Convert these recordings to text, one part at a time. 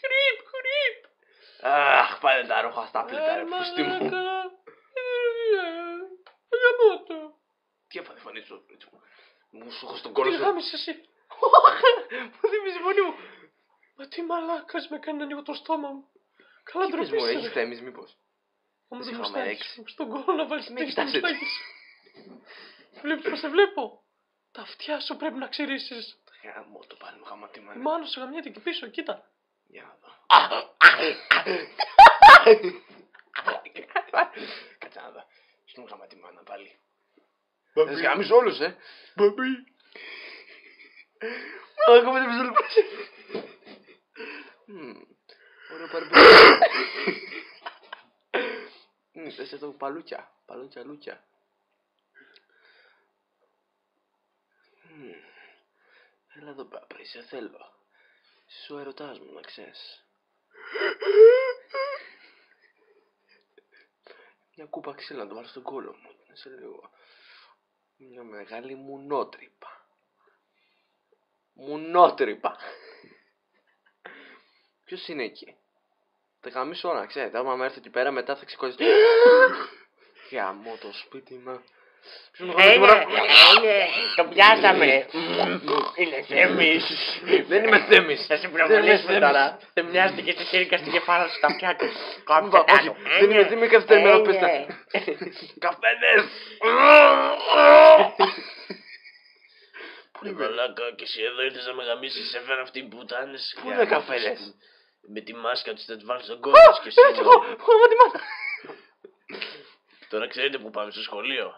Κρυπ, κρυπ. Αχ, πάνε τα ρούχα στα πλήτα, ρε πούστη μου. Γαμώτο. Τι έπαθε φωνή σου, έτσι μου. Μου σου έχω στον κόλλο Τι σου. γάμισες εσύ. Μου θυμίζει η φωνή μου. Μα τι μαλάκας με κάνει να ανοίγω το στόμα μου. Καλά Τι πες μου, έχεις ντροπή. θέμεις μήπως? Όμως σε δεν είχαμε μου ρίξει. στάκεις. Στον κόλλο να βάλεις Με τέξι στο κοιτάς έτσι. μουστάκι σου. Βλέπεις πως σε βλέπω. Τα αυτιά σου πρέπει να ξυρίσεις. Γαμώ το πάλι μου, γαμώ τι Η μάνα. μάνα σου γαμιέται εκεί πίσω, κοίτα. Για να δω. Κάτσε να δω. Στην γαμώ τη μάνα πάλι. Θες γάμεις όλους, Μπαμπί. Ακόμα δεν πιστεύω. Ωραίο παρμπή. Θες εδώ παλούκια. Παλούκια, λούκια. Έλα εδώ πάπα, σε θέλω. Σου ερωτάς μου να ξέρεις. Μια κούπα ξύλα να το βάλω στον κόλλο μου. Να σε λίγο. Μια μεγάλη μουνότρυπα. Μουνότρυπα. Ποιος είναι εκεί? Θα γαμίσω ώρα, ξέρετε. Άμα με έρθει εκεί πέρα μετά θα ξεκολλήσει. Γαμώ το σπίτι μου. Το πιάσαμε. Είναι Θέμης. Δεν είμαι Θέμης. Θα σε προβολήσουμε τώρα. Δεν μοιάζεται και στη σύρκα στην κεφάλα σου τα αυτιά του. Κόψε τα Όχι, δεν είμαι καθυστερημένο, πέστε. Καφέδες. Πού είναι μαλάκα και εσύ εδώ ήρθες να με γαμίσεις. Έφερα αυτή που πουτάνες. Πού είναι καφέδες? Με τη μάσκα τους θα τις βάλεις στον κόλλο και εσύ. Έτσι εγώ, με τη μάνα. Τώρα ξέρετε που πάμε στο σχολείο.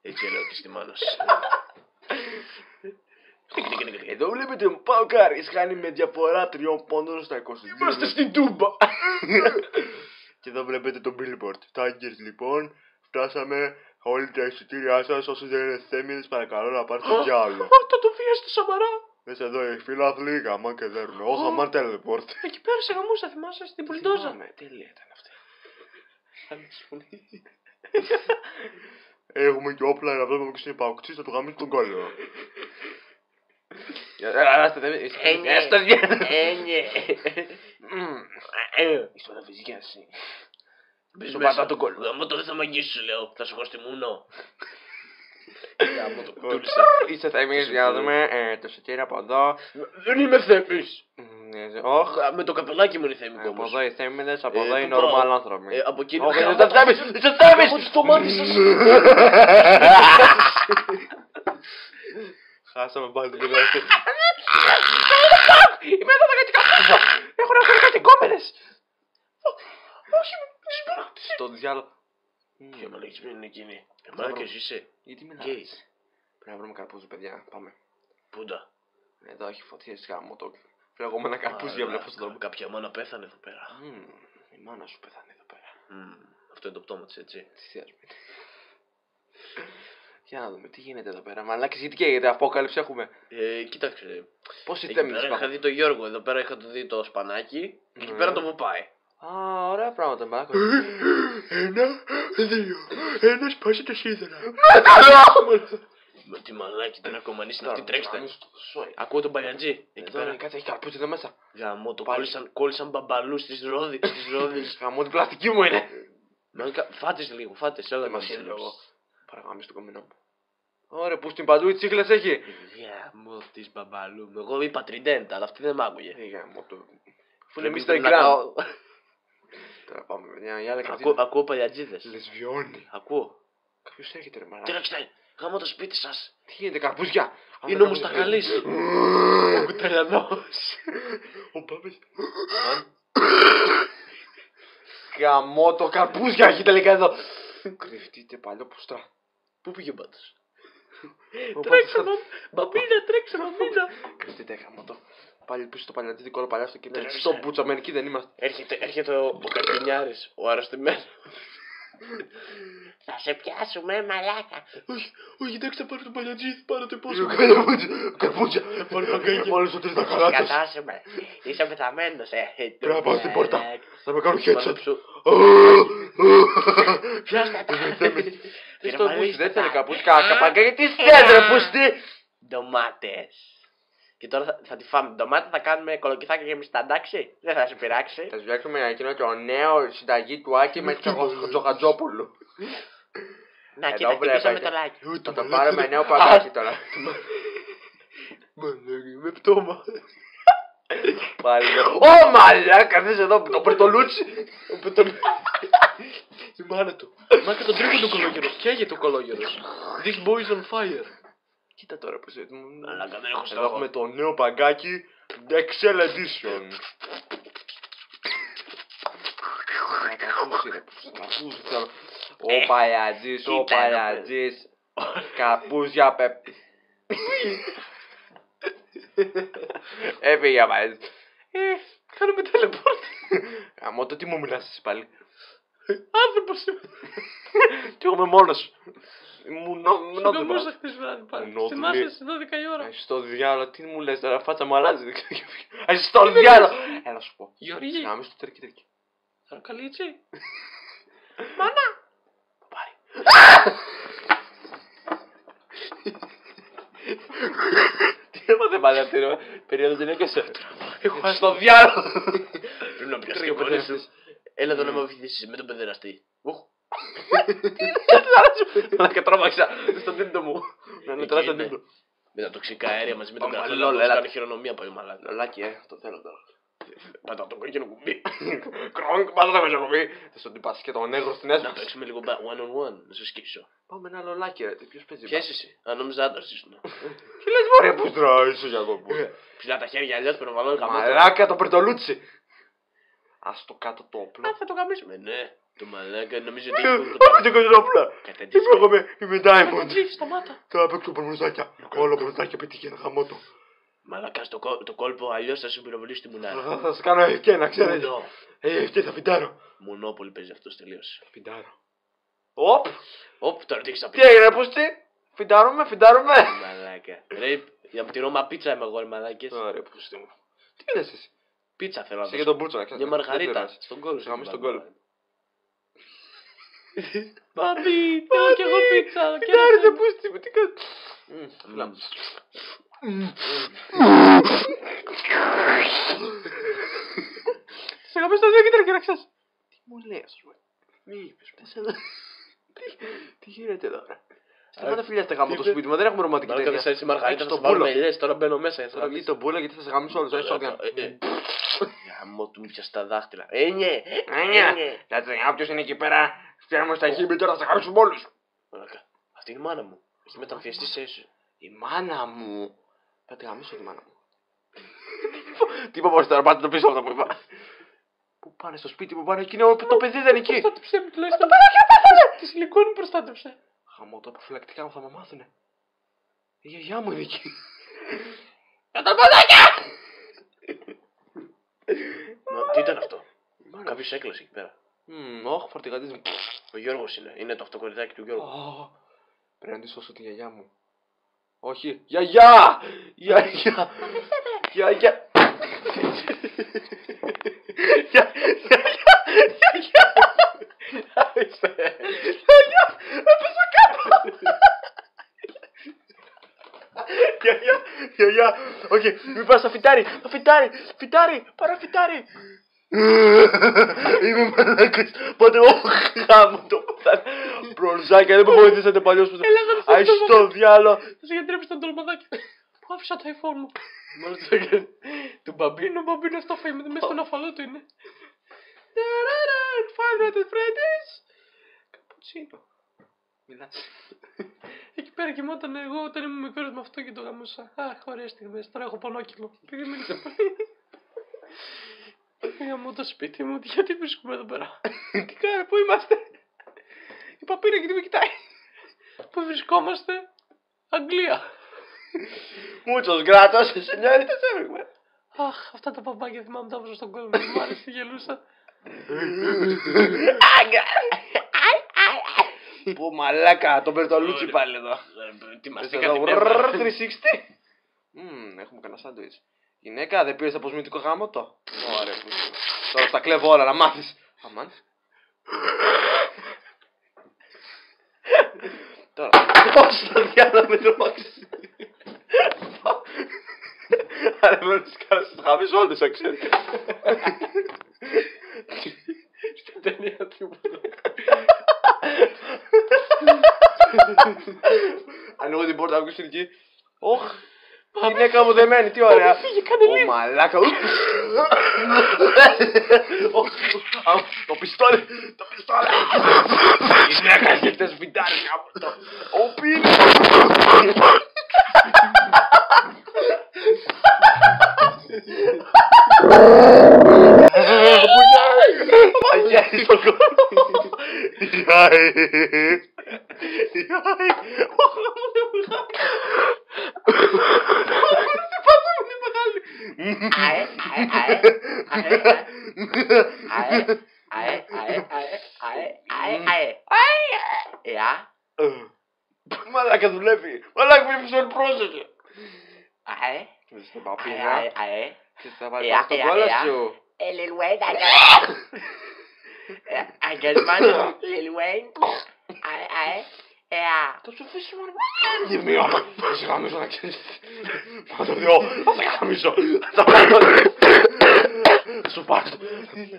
Έτσι λέω και στη μάνα σου. Εδώ βλέπετε ο Παοκάρης χάνει με διαφορά 3 πόντων στα 22. Είμαστε στην Τούμπα. Και εδώ βλέπετε το billboard. Tigers λοιπόν, φτάσαμε. Όλοι τα εισιτήριά σας, όσοι δεν είναι Θέμηδες, παρακαλώ να πάρετε το διάλογο. Θα το φύγει στο Σαμαρά. Μέσα εδώ οι φίλαθλοι, γαμάν και δέρουν. Όχι, γαμάν teleport. Εκεί πέρα σε γαμούσα, θυμάσαι, στην Πουλντόζα. Θυμάμαι, τέλεια ήταν αυτή. Έχουμε και όπλα να βλέπουμε ποιος είναι παοκτής, θα του γαμίσει τον κόλλο. Έστω Είσαι όλα φυσικά εσύ. Σου πατά τον κόλλο. Γαμώ το δεν θα μ' αγγίσεις, λέω. Θα σου έχω στη μουνό. Γαμώ το Τούλησα. Είσαι Θέμης, για να δούμε το εισιτήριο από εδώ. Δεν είμαι Θέμης. Όχι. Με το καπελάκι μου είναι Θέμη Από όμως. εδώ οι Θέμηδες, από εδώ οι πού πάω? normal άνθρωποι. Από εκεί Όχι, είσαι Θέμης! Είσαι Θέμης! Από το μάτι σας. Χάσαμε πάλι την πειράση. Είμαι εδώ για την καπέλα. Έχω να φέρω κάτι κόμενες. Όχι, είσαι πειράτης. Στο διάλογο. Και με λέγεις πριν είναι εκείνη. Μαλάκες είσαι. Γιατί με Γκέι. λάβεις? Πρέπει να βρούμε καρπούζι, παιδιά. Πάμε. Πούντα. Εδώ έχει φωτιές γάμο το. Φλεγόμενα καρπούζια βλέπω στον δρόμο. Κάποια μάνα πέθανε εδώ πέρα. Η μάνα σου πεθάνει εδώ πέρα. Αυτό είναι το πτώμα της, έτσι. Τι θεία σου είναι. Για να δούμε τι γίνεται εδώ πέρα. Μαλάκες, γιατί καίγεται, απόκαλυψη έχουμε. Κοίταξε. Πόσοι Εκεί Θέμηδες πέρα είχα υπάρχουν? δει τον Γιώργο, εδώ πέρα είχα δει το σπανάκι. Και εκεί πέρα το Ποπάι. Α, ωραία πράγματα, μαλάκες. 1, 2, 1 σπάσει τα σίδερα. Με τη μαλάκι την ακομανίσει αυτή, τρέξτε. Ακούω τον Μπαγιαντζή. Εκεί πέρα. Κάτσε, έχει καρπούζι εδώ μέσα. Γαμώ το κόλλησαν μπαμπαλού στις ρόδες. Γαμώ την πλαστική μου είναι. Φάτες λίγο, φάτες. Έλα Δεν μας μας είναι είναι εγώ. Παραγάμισε το κομμενό μου. Ωραία, που στην παντού οι τσίχλες έχει. Γαμώ της μπαμπαλού. Εγώ είπα τριντέντα, αλλά αυτή δεν μ' άκουγε. Γαμώ το. Αφού Πρέπει είναι Mr. να Grand. κάνω- Τώρα πάμε, παιδιά, η άλλη κρατή. Ακούω παλιατζίδες. Λεσβιώνει. Ακούω. Κάποιος έρχεται ρε μαλάκα. Τρέξτε, γαμώ το σπίτι σας. Τι γίνεται, καρπούζια. Είναι όμως τα καλής. Ο κουταλιανός. Ο Πάπης. Γαμώ το καρπούζια έχει τελικά εδώ. Κρυφτείτε παλιό πουστά. Πού πήγε ο Μπάτος? Ο Τρέξε Πάπης μπαμπίνα, τρέξε μπαμπίνα. κρυφτείτε γαμώ το. Πάλι πίσω στο παλιατζίδικο όλο παλιά στο κινητό. Τρέξε. Στο μπούτσα μερικοί δεν είμαστε. Έρχεται ο Καρδινιάρης, ο αρρωστημένος. Θα σε πιάσουμε, μαλάκα. Όχι, εντάξει, θα πάρω τον παλιατζίδι, πάρω το πόσο. Καρπούζια. Μόνο στο τρεις τα καλά τους. Κατάσουμε. Είσαι πεθαμένος, Πρέπει να πάω στην πόρτα. Θα με κάνω headshot. Πιάστα τα. Τι στο πούστη, δεν θέλει καπούσκα. Καπάγκα, γιατί θες ρε πούστη. Ντομάτες. Και τώρα θα τη φάμε την ντομάτα, θα κάνουμε κολοκυθάκια και μισθά, εντάξει. Δεν θα σε πειράξει. Θα σου φτιάξουμε εκείνο το νέο συνταγή του Άκη με Τζοχατζόπουλου. Να, κοίτα, χτυπήσαμε το λάκι. Θα το πάρουμε νέο παγκάκι τώρα. Με πτώμα. Πάλι. Ω μαλάκα, δες εδώ το Περτολούτσι. Η μάνα του. Μα και τον τρίχο του κολόγερος. Καίγεται ο κολόγερος. This boy is on fire. Κοίτα τώρα πως έτοιμο. Αλλά δεν έχω Εδώ στόχο. έχουμε το νέο παγκάκι Excel Edition. Ο παλιατζής, ο παλιατζής. Καπούζια πεπ. Έφυγε μαζί. Κάνουμε τελεπόρτ. Αμώ το τι μου μιλάς εσύ πάλι. Άνθρωπος είμαι. Τι εγώ είμαι μόνος. Σου καμπούσα χθες βράδυ πάλι. Θυμάσαι στις 12 η ώρα. Στο διάλο, τι μου λες τώρα, φάτσα μου αλλάζει. Στο διάλο. Έλα σου πω. Γιώργη. Να μην στο τερκι. Θα καλή έτσι. Μάνα. Πάρει. Τι έμαθε πάλι αυτή η περίοδος δεν έκασε. Έχω χάσει Στο διάλο. Πρέπει να πιάσεις και ο κονές σου. Έλα εδώ να με βοηθήσεις με τον παιδεραστή. Να και τρόμαξα στον τίτλο μου. Να τράσει τον τίτλο. Με τα τοξικά αέρια μαζί με τον Πάμε, καθόλου. λόλ, Να έλα. κάνει χειρονομία από η μαλάκα. Λολάκι, το θέλω τώρα. Πατάω το κόκκινο κουμπί. Κρόνκ, πάτα το κόκκινο κουμπί. Θα στον τυπάς και τον νέγρο στην Να έσπαση. παίξουμε λίγο one on one. Να σε σκίσω. Πάμε ένα λολάκι ρε, ποιος παίζει. Ποιες εσύ. Αν νόμιζα άντρας ήσουν. Τι λες μωρέ που τρώεις ο Γιακώπου. Ψηλά τα χέρια αλλιώς πρέπει να βάλω γαμμό. Μαλάκα το Περτολούτσι. Ας το κάτω το όπλο. Α, θα το γαμίσουμε. Ναι. Το μαλάκα νομίζω ότι Πάμε την κοζόπλα. καταντήσει. Είμαι Diamond. Τρίχει σταμάτα. Τώρα παίξω πορμουζάκια. Όλο πορμουζάκια πετύχει χαμό το. Μαλάκα το κόλπο αλλιώς θα σου πυροβολήσει τη μουνάρα. Θα σε κάνω ευκαιρία να ξέρετε. Μουνό. Ευκαιρία θα φιντάρω. Μονόπολη παίζει αυτός τελείως. Φιντάρω. Οπ. Οπ, τώρα τι έχεις να Τι πεις. έγινε πούστη. Φιντάρουμε. Μαλάκα. Ρε, για τη Ρώμα πίτσα είμαι εγώ, ρε μαλάκες. Ωραία πούστη μου. Τι λες εσύ. Πίτσα θέλω να Σε και δώσω. τον Μπούτσο να ξέρεις. Μια μαργαρίτα. Στον κόλο σου. Γαμί στον κόλο. Μπαμπί, θέλω κι εγώ πίτσα. Φιντάρισε πούστη μου. Τι κάνεις. Σε γαμί στο δύο κοίτρα και να ξέρεις. Τι μου λέει ας πούμε. Μη είπες. Τι γίνεται τώρα. Σταμάτα φιλιά στα γάμο το σπίτι μου, δεν έχουμε ρομαντική Μαλάκα ταινία. δεν σ' αρέσει η μαργαρίτα, θα Έχεις σου τον βάλουμε πούλο. ελιές, τώρα μπαίνω μέσα. Θα βγει τον πούλο γιατί θα σε γαμίσω όλους, έχεις όρια. Γαμώ του μου πια στα δάχτυλα. Ένιε, Να ποιος είναι εκεί πέρα, φτιάχνουμε στα χείμη τώρα θα σε γαμίσουμε όλους. Μαλάκα, αυτή είναι η μάνα μου. Έχει μεταμφιεστεί σε έσου. Η μάνα μου. Θα τη γαμίσω τη μάνα μου. Τι είπα πως τώρα, πάτε το πίσω αυτό που είπα. Πού πάνε στο σπίτι μου, πάνε εκεί, το παιδί δεν είναι εκεί. Προστάτεψε με τουλάχιστον. Τη σιλικόνη προστάτεψε. Χαμό, τα προφυλακτικά μου θα με μάθουνε. Η γιαγιά μου είναι εκεί. Για τα παιδάκια! Τι ήταν αυτό. Κάποιος έκλασε εκεί πέρα. Όχι, φορτηγατής μου. Ο Γιώργος είναι. Είναι το αυτοκολλητάκι του Γιώργου. Πρέπει να τη σώσω τη γιαγιά μου. Όχι, γιαγιά! Γιαγιά! Γιαγιά! Έπεσα κάτω! Γιαγιά! Όχι, μην πας στο φυτάρι! Φυτάρι! Πάρε φυτάρι! Είμαι μαλάκας! Πότε όχι γάμο το Μπροζάκια, δεν με βοηθήσατε παλιώς που... Αϊ στο διάλο! Θα σε γιατρέψει τον τολμαδάκι. Πού άφησα το iPhone μου. Του μπαμπίνο, ο μπαμπίνος το φάει μέσα στον αφαλό του είναι. Five Nights at Freddy's. Καπουτσίνο. Μιλάς. Εκεί πέρα κοιμόταν εγώ όταν ήμουν μικρός με αυτό και το γαμούσα. Αχ, ωραίες στιγμές, τώρα έχω πονόκυλο. Επειδή μίλησε πολύ. Γαμώ το σπίτι μου, γιατί βρίσκουμε εδώ πέρα. Τι κάνει, πού είμαστε. Η παπίνα γιατί με κοιτάει. Πού βρισκόμαστε. Αγγλία. Muchos gratos, señoritas, everywhere. Αχ, αυτά τα παπάκια θυμάμαι τα βάζω στον κόσμο. Μου άρεσε, γελούσα. Πω μαλάκα, τον Μπερτολούτσι πάλι εδώ. Τι Θες μας εδώ, έκανε 360. Έχουμε κανένα σάντουιτς. Γυναίκα, δεν πήρες αποσμητικό γάμο το. Ωραία, τώρα τα κλέβω όλα, να μάθεις. Αμάν. Τώρα, πώς θα διάλα με τρομάξεις. Κανένας τις γάμες όλες, θα ξέρετε. Στην ταινία του. Ανοίγω την πόρτα, ακούστε εκεί. Ωχ, γυναίκα μου δεμένη, τι ωραία. Ω μαλάκα. Το πιστόλι, το πιστόλι. Γυναίκα, έχετε σβητάρει κάπου. Ο πίνης. Αγιάζει το κόσμο. Μαλάκα δουλεύει. Μαλάκα με φυσόν πρόσεχε. Στο παπίνα. Και θα βάλει πάνω στο κόλλο σου. Lil Wayne, I got money, Lil Wayne. Θα σου αφήσω μόνο. Δημιώ, θα σε γαμίσω να ξέρεις. Μα το Θεό, θα σε γαμίσω. Θα σου πάρω,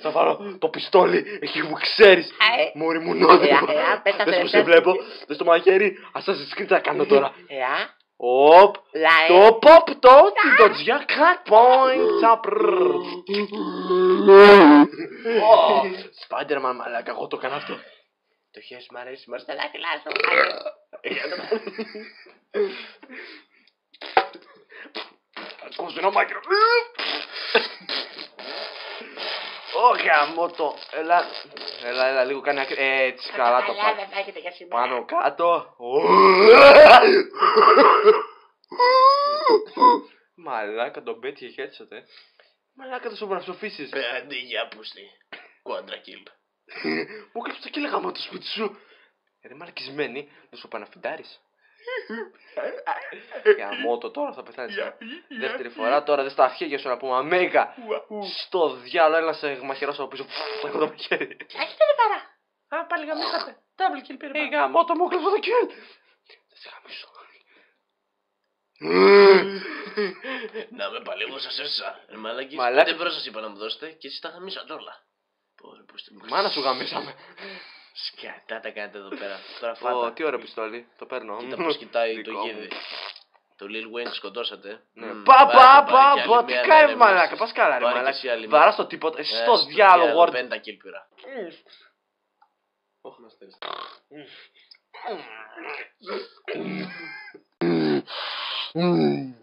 θα βάλω το πιστόλι εκεί που ξέρεις. Μωρή μου νόδι. Δες που σε βλέπω, δες το μαχαίρι. Assassin's Creed θα κάνω τώρα. Οπ, το pop το τζιά crack point. Spider-Man μαλάκα, εγώ το έκανα αυτό. Το χέρι μου αρέσει, μόλις τα δάχτυλά σου. Ακούς ένα μάκρο. Όχι αμότο. Έλα λίγο κάνει άκρη. Έτσι καλά το Καλά δεν θα έχετε για σήμερα. πάνω κάτω. Μαλάκα τον πέτυχε headshot Μαλάκα θα σου βραψοφήσεις. Αντί για πούστη. Quadra kill. Μου κλέψα και λέγαμε το σπίτι σου. Ρε μαλακισμένη, δεν σου πάει να φιντάρεις. Για μότο τώρα θα πεθάνεις. Δεύτερη φορά τώρα δεν στα αρχαία σου να πούμε αμέγα. Στο διάλο έλα σε μαχαιρώσω από πίσω. Έχω το μαχαίρι. Έχετε τώρα. Α, πάλι γαμίσατε. Double kill πήρε. Για μότο μου κλέψα το kill. Θα σε γαμίσω. Να με παλεύω σας έσα. Μαλάκες, Μαλάκα. 5 ευρώ σας είπα να μου δώσετε και εσείς τα γαμίσατε όλα. Μάνα σου γαμίσαμε. Σκατά τα κάνετε εδώ πέρα. Τώρα φάτα. Τι ωραίο πιστόλι, το παίρνω. Κοίτα πως κοιτάει το Δικό μου. γίδι. Το Lil Wayne σκοτώσατε. Πα, τι κάνει μαλάκα, πας καλά ρε Πάρε και μαλάκα. εσύ άλλη μία. Βαράς το τίποτα, εσύ στο διάλογο. 50 kill πήρα. Όχι, μας θέλεις. Mm.